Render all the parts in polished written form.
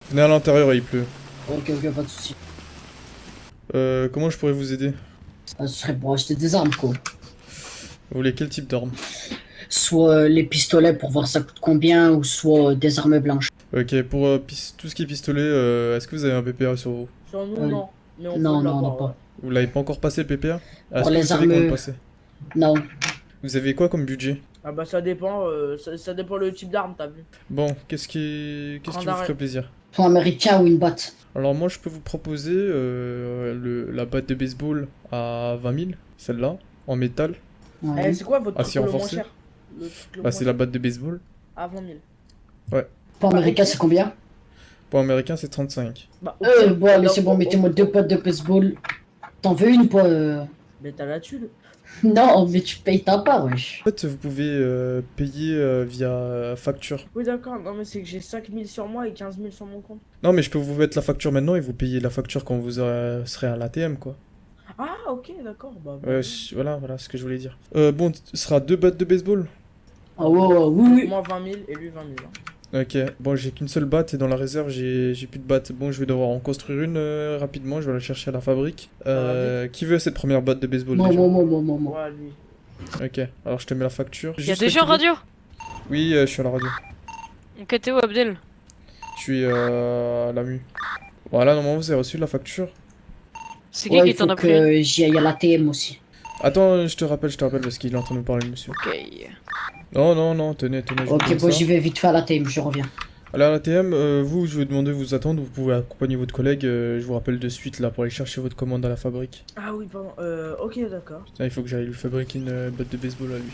Venez à l'intérieur et il pleut. Ok, ok, pas de soucis. Comment je pourrais vous aider? Ça serait pour acheter des armes, quoi. Vous voulez quel type d'arme? Soit les pistolets pour voir ça coûte combien, ou soit des armes blanches. Ok, pour tout ce qui est pistolet, est-ce que vous avez un PPA sur vous? Sur nous, Euh, non. Mais on peut non, non, non, l'avoir, ouais. pas. Vous l'avez pas encore passé le PPA? Ah, est-ce Pour que vous les savez comment le armes, passer? non. Vous avez quoi comme budget? Ah bah ça dépend, ça dépend le type d'arme, t'as vu. Bon, qu'est-ce qui vous ferait plaisir? Soit américain ou une batte. Alors moi je peux vous proposer la batte de baseball à 20 000, celle-là, en métal. Ouais. C'est quoi votre Ah, truc si le moins renforcé. cher? Le truc le Bah moins c'est la cher. batte de baseball. À 20 000. Pour américain, c'est combien? Pour américain c'est 35. Bah, au pire, Bon, allez, c'est bon, au- mettez-moi deux pattes de baseball. T'en veux une ou pas Mais t'as la thune. Non, mais tu payes ta part, wesh. En fait vous pouvez payer via facture. Oui d'accord, non mais c'est que j'ai 5 000 sur moi et 15 000 sur mon compte. Non mais je peux vous mettre la facture maintenant et vous payez la facture quand vous serez à l'ATM quoi. Ah ok, d'accord, bah... Voilà ce que je voulais dire. Bon, ce sera deux battes de baseball. Ah ouais, ouais, oui, oui. Moi 20 000 et lui 20 000. Hein. Ok, bon j'ai qu'une seule batte et dans la réserve j'ai plus de batte. Bon je vais devoir en construire une rapidement, je vais la chercher à la fabrique. Qui veut cette première batte de baseball Moi, déjà? moi. Ouais, lui. Ok, alors je te mets la facture. Y'a des gens radio? Oui, je suis à la radio. Ok, t'es où Abdel? Je suis à la MU. Voilà, normalement vous avez reçu la facture. C'est qui Ouais, il t'en faut a pris? que j'y aille à l'ATM aussi. Attends, je te rappelle parce qu'il est en train de me parler, monsieur. Ok. Non, tenez, je vous Ok, donne bon, ça. j'y vais vite fait à l'ATM, je reviens. Allez à l'ATM, vous, je vais demander de vous attendre, vous pouvez accompagner votre collègue, je vous rappelle de suite là pour aller chercher votre commande à la fabrique. Ah oui, pardon, ok d'accord. Putain, il faut que j'aille lui fabriquer une batte de baseball à lui.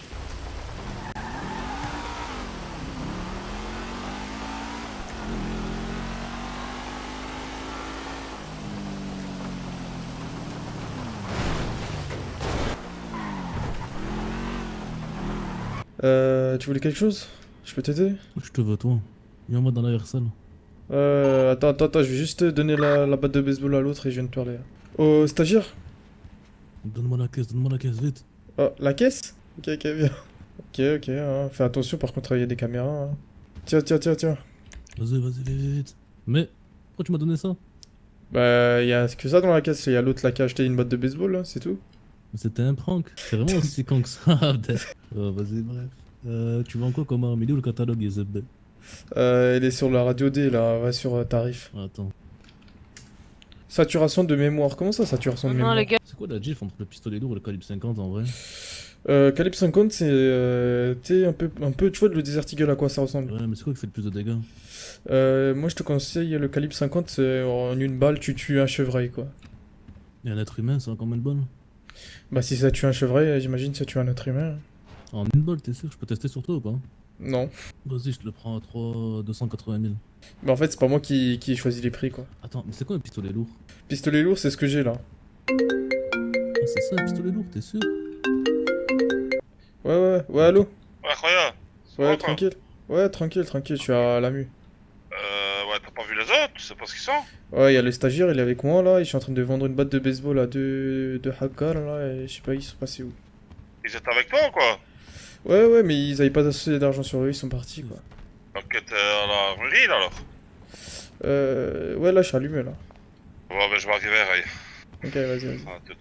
Tu voulais quelque chose? Je peux t'aider? Je te veux, toi. Viens-moi dans l'arrière-salle. Attends, je vais juste te donner la batte de baseball à l'autre et je viens de te parler. Au stagiaire? Donne-moi la caisse, vite. Oh, la caisse? Ok, bien. Ok, hein. Fais attention, par contre, il y a des caméras. Hein. Tiens. Vas-y, vite. Mais, pourquoi tu m'as donné ça? Bah, y a que ça dans la caisse, y a l'autre là qui a acheté une batte de baseball, là, c'est tout. Mais c'était un prank. C'est vraiment aussi con que ça, Abdel. Oh, vas-y, bref. Tu vends quoi comme arme? Il est où le catalogue, Isabelle? Elle est sur la radio D, là, va sur tarif. Attends. Saturation de mémoire, comment ça, saturation de Non, mémoire? les gars. C'est quoi la diff entre le pistolet lourd et le calibre 50 en vrai? Calibre 50, c'est t'es un peu, tu vois, le Desert Eagle à quoi ça ressemble. Ouais, mais c'est quoi qui fait le plus de dégâts? Moi, je te conseille le calibre 50, c'est en une balle, tu tues un chevreuil, quoi. Et un être humain, ça a combien de balles? Bah, si ça tue un chevreuil, j'imagine que ça tue un être humain. En une balle, t'es sûr? Je peux tester sur toi ou pas? Non. Vas-y, je te le prends à 280 000. Mais en fait, c'est pas moi qui ai choisi les prix, quoi. Attends, mais c'est quoi un pistolet lourd? Pistolet lourd, c'est ce que j'ai là. Ah, c'est ça, un pistolet lourd, t'es sûr? Ouais, allô? Ouais, Roya. Ouais, tranquille. Ouais, tranquille, je suis à la MU. Ouais, t'as pas vu les autres? Tu sais pas ce qu'ils sont? Ouais, il y a le stagiaire, il est avec moi là, et je suis en train de vendre une batte de baseball à deux hackers là, et je sais pas, ils sont passés où. Ils étaient avec toi ou quoi? Ouais, mais ils avaient pas assez d'argent sur eux, ils sont partis quoi. Donc t'es à la mairie là alors? Ouais, là je suis allumé là. Ouais, ben je vais arriver, Ray. Ok, vas-y. À tout.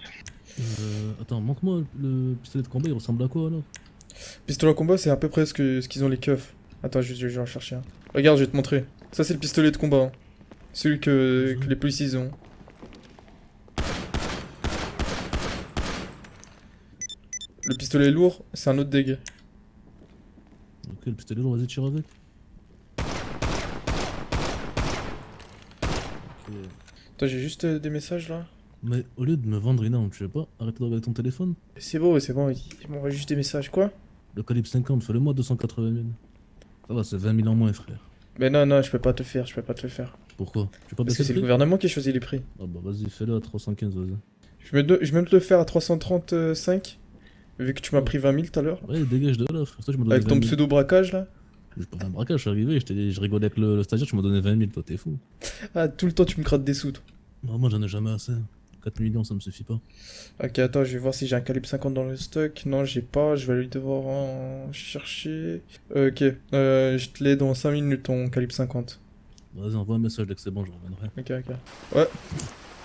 Attends, montre-moi le pistolet de combat, il ressemble à quoi alors? Pistolet à combat, c'est à peu près ce qu'ils ont les keufs. Attends, je vais en chercher un. Regarde, je vais te montrer. Ça, c'est le pistolet de combat. Hein. Celui que les policiers ont. Le pistolet lourd, c'est un autre dégât. Ok, le pistolet lourd, vas-y, tire avec. Ok. Attends, j'ai juste des messages là. Mais au lieu de me vendre une arme, tu veux pas arrêter de regarder ton téléphone? C'est bon, ils m'envoient juste des messages, quoi. Le calibre 50, fais-le-moi 280 000. Ça va, c'est 20 000 en moins, frère. Mais non, je peux pas te le faire. Pourquoi? Tu peux pas Parce baisser que le c'est le prix? gouvernement qui a choisi les prix. Ah bah vas-y, fais-le à 315, vas-y. Je vais même te le faire à 335, vu que tu m'as pris 20 000 tout à l'heure. Ouais, dégage de là, frère. Toi, tu m'as donné Avec ton 20 000. pseudo-braquage là. J'ai pas fait un braquage, je suis arrivé, je rigolais avec le stagiaire, tu m'as donné 20 000, toi, t'es fou. Ah, tout le temps tu me grattes des sous, toi. Non, moi j'en ai jamais assez. 4 millions, ça me suffit pas. Ok, attends, je vais voir si j'ai un calibre 50 dans le stock. Non, j'ai pas, je vais aller devoir en chercher. Ok, je te l'ai dans 5 minutes ton calibre 50. Vas-y, envoie un message dès que c'est bon, je reviendrai. Ok, ok. Ouais,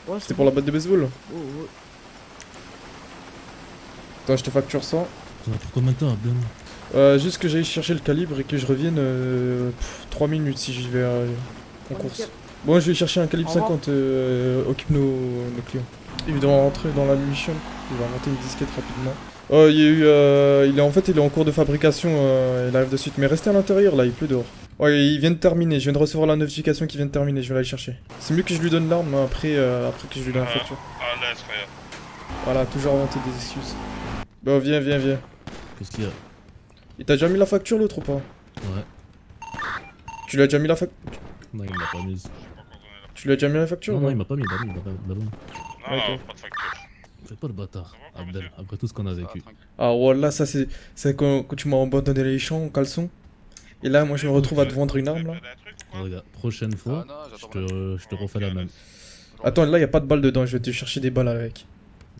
Ouais, c'était pour la batte de baseball. Oh, ouais. Attends, je te facture ça. Ça va pour combien de temps, Abdel? Juste que j'aille chercher le calibre et que je revienne 3 minutes si j'y vais en Oh, course. nickel. Bon, je vais chercher un calibre Au revoir. 50, occupe nos clients. Il doit rentrer dans la mission. Il va monter une disquette rapidement. Il y a eu, il est en cours de fabrication, il arrive de suite. Mais restez à l'intérieur là, il pleut dehors. Ouais, il vient de terminer, je viens de recevoir la notification qu'il vient de terminer, je vais aller le chercher. C'est mieux que je lui donne l'arme hein, après que je lui donne la facture. À l'aise, frère. Voilà, toujours inventer des excuses. Bon, viens. Qu'est-ce qu'il y a? Il t'a déjà mis la facture l'autre ou pas? Ouais. Tu lui as déjà mis la facture? Non, il m'a pas mis. Tu lui as déjà mis la facture Non, ou non, pas il m'a pas mis, il m'a pas mis. Non, Ok. pas de facture. Fais pas le bâtard, Ça va, Abdel, monsieur après tout ce qu'on a vécu. Ah voilà, ça c'est quand tu m'as abandonné les champs en caleçon. Et là, moi je me retrouve à te vendre une arme là. Regarde, prochaine fois, je te refais la même. Attends, là y a pas de balles dedans, je vais te chercher des balles avec.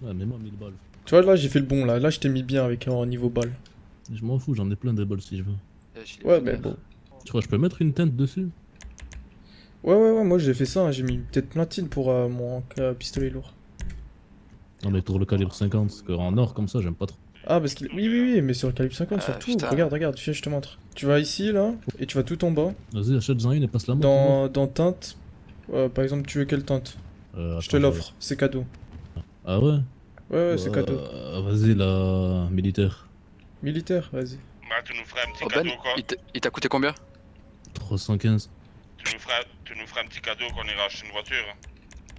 Ouais, mets-moi 1000 balles. Tu vois, là j'ai fait le bon là, je t'ai mis bien avec un niveau balle. Je m'en fous, j'en ai plein de balles si je veux. Ouais, mais bon. Tu crois que je peux mettre une teinte dessus? Ouais, moi j'ai fait ça, hein, j'ai mis peut-être platine pour mon pistolet lourd. Non, mais pour le calibre 50, parce qu'en or comme ça, j'aime pas trop. Ah, parce qu'il. Oui, mais sur le calibre 50 surtout. putain. Regarde, viens, je te montre. Tu vas ici là, et tu vas tout en bas. Vas-y, achète-en une et passe la main. pour moi. Dans teinte. Par exemple, tu veux quelle teinte? Attends, Je te l'offre, c'est cadeau. Ah ouais? Ouais, c'est cadeau. Vas-y, la militaire. Militaire, vas-y. Bah, tu nous ferais un petit Oh Ben, cadeau, quoi. il t'a coûté combien? 315. Tu nous ferais un petit cadeau quand on ira acheter une voiture.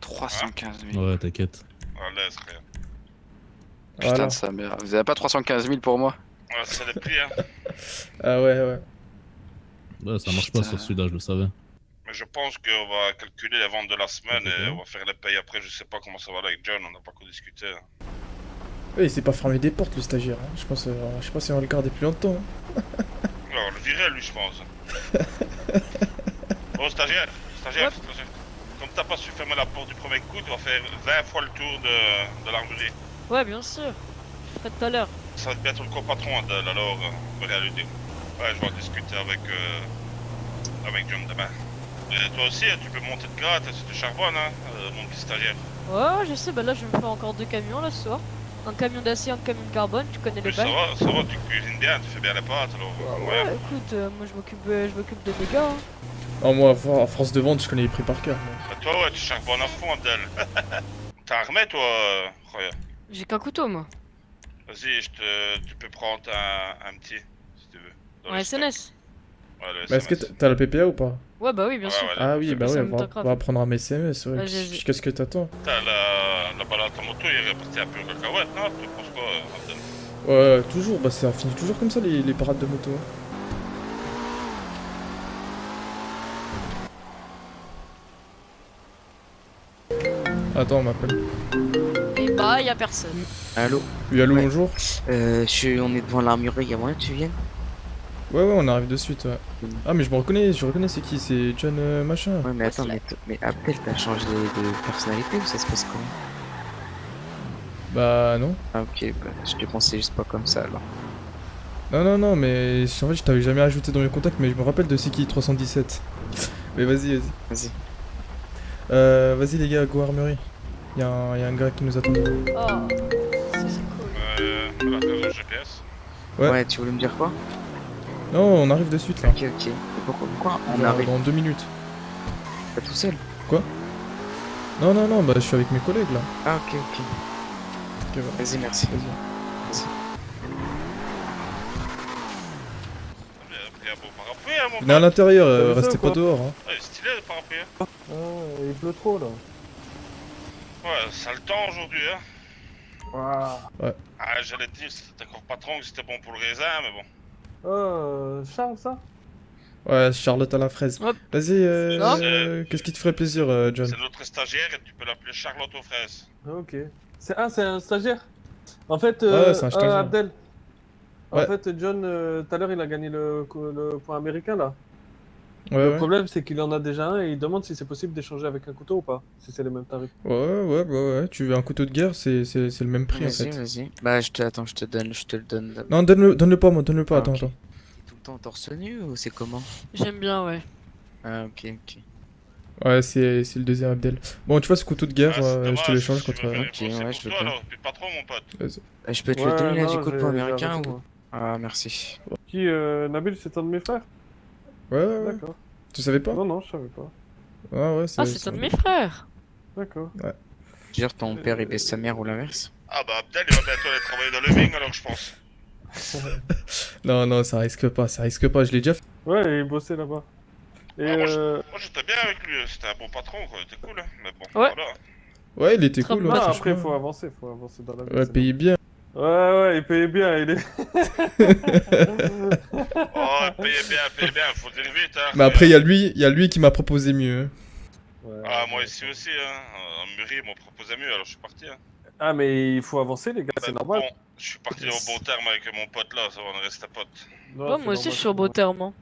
315 000. Ouais, t'inquiète. À l'aise, frère. Putain Voilà. de sa mère. Vous avez pas 315 000 pour moi? Ouais, c'est le prix, hein. Ah ouais. Ouais, ça marche pas Putain. sur celui-là, je le savais. Mais je pense qu'on va calculer les ventes de la semaine Ok. et on va faire les payes après. Je sais pas comment ça va là avec John, on n'a pas encore discuté. hein. Ouais, il s'est pas fermé des portes le stagiaire. Hein. Je sais pas si on va le garder plus longtemps. Hein. Alors, on le virait, lui, je pense. Oh, stagiaire. Comme t'as pas su fermer la porte du premier coup, tu vas faire 20 fois le tour de l'armurerie. Ouais, bien sûr. Je ferai tout à l'heure. Ça va être bientôt le co-patron d'elle, alors on va rien lui dire. Ouais, je vais en discuter avec John demain. Et toi aussi, tu peux monter de grade si tu charbonnes, hein, mon petit stagiaire. Ouais, je sais, bah là je vais me faire encore 2 camions là ce soir. Un camion d'acier, un camion de carbone, tu connais les Oui, ça bails. va, tu cuisines bien, tu fais bien les pâtes, alors. Ouais, écoute, moi je m'occupe de mes gars. Hein. Non, moi, à force de vente, je connais les prix par cœur. moi. Et toi, ouais, tu charbonnes à fond, Abdel. T'as armé, toi, Roya? J'ai qu'un couteau moi. Vas-y, tu peux prendre un petit, si tu veux. Dans Un le stock. SNS. Ouais, le Mais est-ce que SMS. t'as la PPA ou pas? Ouais, bah oui, bien Ouais, sûr. ouais, Ah oui, bah ça ouais, me tente grave. on va prendre un SMS. Ouais. Vas-y. Qu'est-ce que t'attends? T'as la balade à moto, il est reparti un peu au cacahuète, non? Tu penses quoi, Abdel? Ouais, toujours, bah ça finit toujours comme ça les parades de moto. hein. Attends, on m'appelle. Et bah, y'a personne. Allô? Oui, allô, Ouais. bonjour. On est devant l'armurerie, y'a moyen que tu viennes? Ouais, on arrive de suite, ouais. Ah, mais je reconnais c'est qui? C'est John machin. Ouais, mais attends, c'est mais Abdel, t'as changé de personnalité ou ça se passe comment? Bah, non. Ah, ok, bah, je te pensais juste pas comme ça alors. Non, mais en fait, je t'avais jamais ajouté dans mes contacts, mais je me rappelle de c'est qui 317. Mais vas-y. Vas-y. Vas-y, les gars, go armurerie. Y'a un gars qui nous attend. Oh, ça c'est cool. La réseau GPS. Ouais. Ouais, tu voulais me dire quoi? Non, on arrive de suite là. Ok. Et pourquoi on Genre, arrive dans 2 minutes. pas tout seul? Non, bah je suis avec mes collègues là. Ah, ok. Ok, voilà. Vas-y, merci. Pris un beau parapluie, hein, mon Venez à l'intérieur, T'as vu ça restez ou pas quoi dehors. Hein. Ouais, stylé le parapluie, hein. Ah, il pleut trop là. Ouais, ça le temps aujourd'hui, hein. Waouh. Ah, j'allais te dire, c'était encore patron que c'était bon pour le raisin, mais bon. Charles, ça? Ouais, Charlotte à la fraise. Hop. Vas-y, Ça qu'est-ce qui te ferait plaisir, John? C'est notre stagiaire et tu peux l'appeler Charlotte aux fraises. Ok. C'est un stagiaire? En fait, Ouais, c'est un stagiaire. Abdel. Ouais. En fait, John, tout à l'heure, il a gagné le point américain là. Ouais, Le ouais. problème, c'est qu'il en a déjà un et il demande si c'est possible d'échanger avec un couteau ou pas, si c'est les mêmes tarifs. Ouais. Tu veux un couteau de guerre, c'est le même prix en Vas-y, fait. vas-y. Bah, je te le donne. d'abord. Non, donne-le pas, moi, Ah, attends, ok. attends. Tout le temps torse nu ou c'est comment? J'aime bien, ouais. Ah, ok. Ouais, c'est le deuxième Abdel. Bon, tu vois, ce couteau de guerre, Ah, c'est je te dommage, l'échange si tu contre... veux faire Ok, les courses, c'est ouais, pour je veux toi, bien. alors, puis pas trop, mon pote. Bah, je peux te Ouais, le donner là non, du coup j'ai- pour j'ai américain arrêté, ou. moi. Ah, merci. Qui, Nabil, c'est un de mes frères? Ouais, ouais, ouais. D'accord. Tu savais pas? Non, non, je savais pas. Ouais, ouais, Ah, c'est un de mes frères. D'accord. Dire ton père il baisse sa mère ou l'inverse. Ah bah Abdel, il va bientôt aller travailler dans le Ving, alors je pense. Non, non, ça risque pas, je l'ai déjà fait. Ouais, il bossait là-bas. Et Ah, moi j'étais bien avec lui, c'était un bon patron, quoi, il était cool, hein. Mais bon, Ouais. voilà. Ouais, il était Très cool, bien. ouais, non, franchement. après, faut avancer dans la vie. Ouais, c'est payé bien. bon. Ouais, il payait bien, il est... Oh, payez bien, faut dire vite, hein. Mais après, il y a lui qui m'a proposé mieux. Ouais, Ah, moi ouais. ici aussi, hein. En Muri, ils m'ont proposé mieux, alors je suis parti, hein. Ah, mais il faut avancer, les gars, c'est Bah, normal. Bon, je suis parti au bon terme avec mon pote là, ça va, on reste potes. Non, Ouais, c'est moi aussi, normal, je suis au c'est beau normal. terme. Hein.